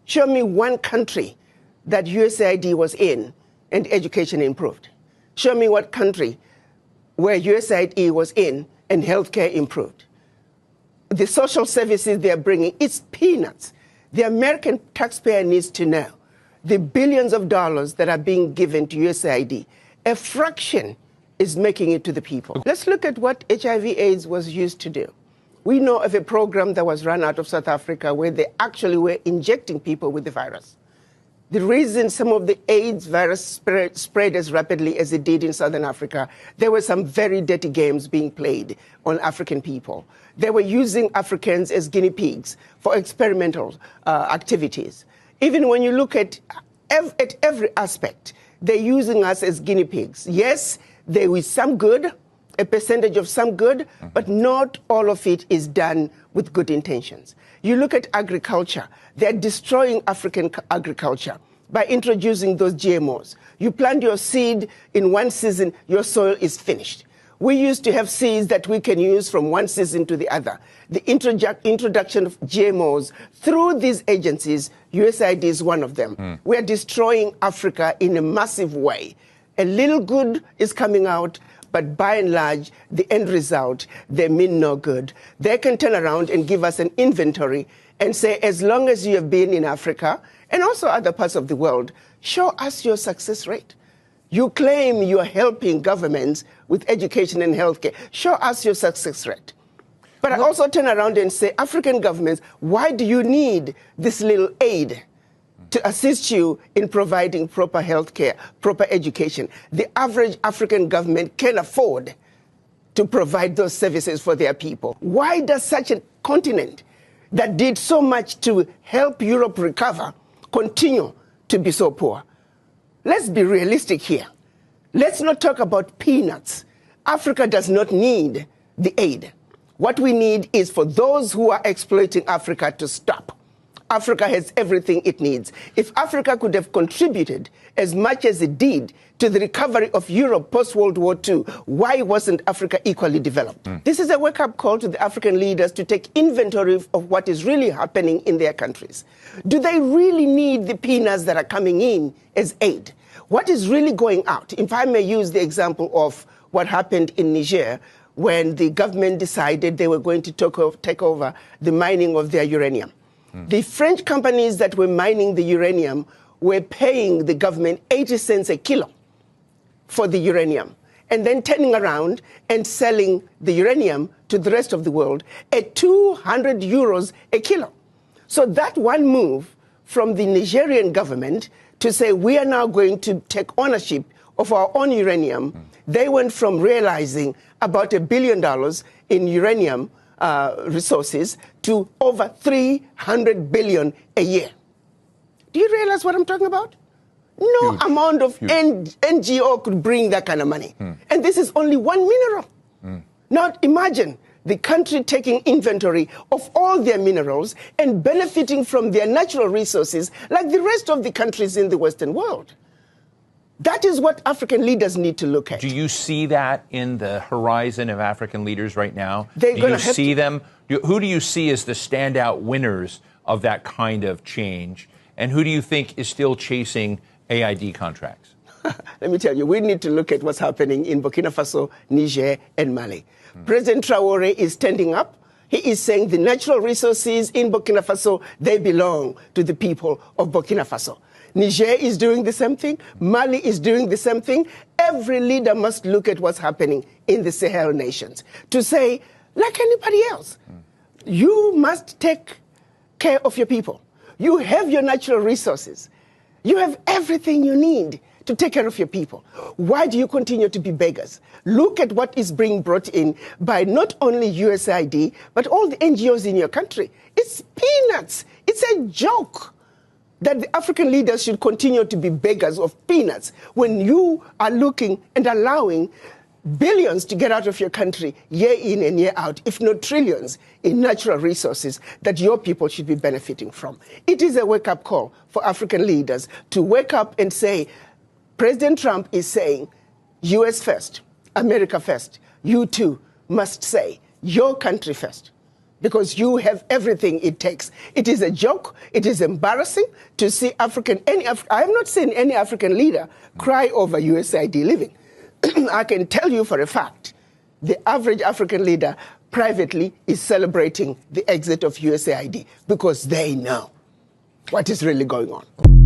Show me one country that USAID was in and education improved. Show me what country where USAID was in and healthcare improved. The social services they're bringing, it's peanuts. The American taxpayer needs to know the billions of dollars that are being given to USAID, a fraction is making it to the people. Let's look at what HIV/AIDS was used to do. We know of a program that was run out of South Africa where they actually were injecting people with the virus. The reason some of the AIDS virus spread as rapidly as it did in Southern Africa, there were some very dirty games being played on African people. They were using Africans as guinea pigs for experimental activities. Even when you look at every aspect, they're using us as guinea pigs. Yes, there is some good, a percentage of some good, but not all of it is done with good intentions. You look at agriculture, they're destroying African agriculture by introducing those GMOs. You plant your seed in one season, your soil is finished. We used to have seeds that we can use from one season to the other. The introduction of GMOs through these agencies, USAID is one of them. We're destroying Africa in a massive way. A little good is coming out, but by and large, the end result, they mean no good. They can turn around and give us an inventory and say, as long as you have been in Africa and also other parts of the world, show us your success rate. You claim you are helping governments with education and healthcare. Show us your success rate. But I also turn around and say, African governments, why do you need this little aid to assist you in providing proper healthcare, proper education? The average African government can afford to provide those services for their people. Why does such a continent that did so much to help Europe recover continue to be so poor? Let's be realistic here. Let's not talk about peanuts. Africa does not need the aid. What we need is for those who are exploiting Africa to stop. Africa has everything it needs. If Africa could have contributed as much as it did to the recovery of Europe post-World War II, why wasn't Africa equally developed? This is a wake-up call to the African leaders to take inventory of what is really happening in their countries. Do they really need the peanuts that are coming in as aid? What is really going out? If I may use the example of what happened in Niger when the government decided they were going to take over the mining of their uranium. The French companies that were mining the uranium were paying the government 80 cents a kilo for the uranium, and then turning around and selling the uranium to the rest of the world at 200 euros a kilo. So that one move from the Nigerian government to say we are now going to take ownership of our own uranium, they went from realizing about $1 billion in uranium resources to over 300 billion a year. Do you realize what I'm talking about? No amount of NGO could bring that kind of money. And this is only one mineral. Now imagine the country taking inventory of all their minerals and benefiting from their natural resources like the rest of the countries in the Western world. That is what African leaders need to look at. Do you see that in the horizon of African leaders right now? They're do you see them? Who do you see as the standout winners of that kind of change? And who do you think is still chasing AID contracts? Let me tell you, we need to look at what's happening in Burkina Faso, Niger, and Mali. President Traoré is standing up. He is saying the natural resources in Burkina Faso, they belong to the people of Burkina Faso. Niger is doing the same thing. Mali is doing the same thing. Every leader must look at what's happening in the Sahel nations to say, like anybody else, you must take care of your people. You have your natural resources. You have everything you need to take care of your people. Why do you continue to be beggars? Look at what is being brought in by not only USAID, but all the NGOs in your country. It's peanuts. It's a joke that the African leaders should continue to be beggars of peanuts when you are looking and allowing billions to get out of your country year in and year out, if not trillions, in natural resources that your people should be benefiting from. It is a wake-up call for African leaders to wake up and say, President Trump is saying, US first, America first. You too must say, your country first. because you have everything it takes. It is a joke. It is embarrassing to see I have not seen any African leader cry over USAID leaving. I can tell you for a fact, the average African leader privately is celebrating the exit of USAID because they know what is really going on.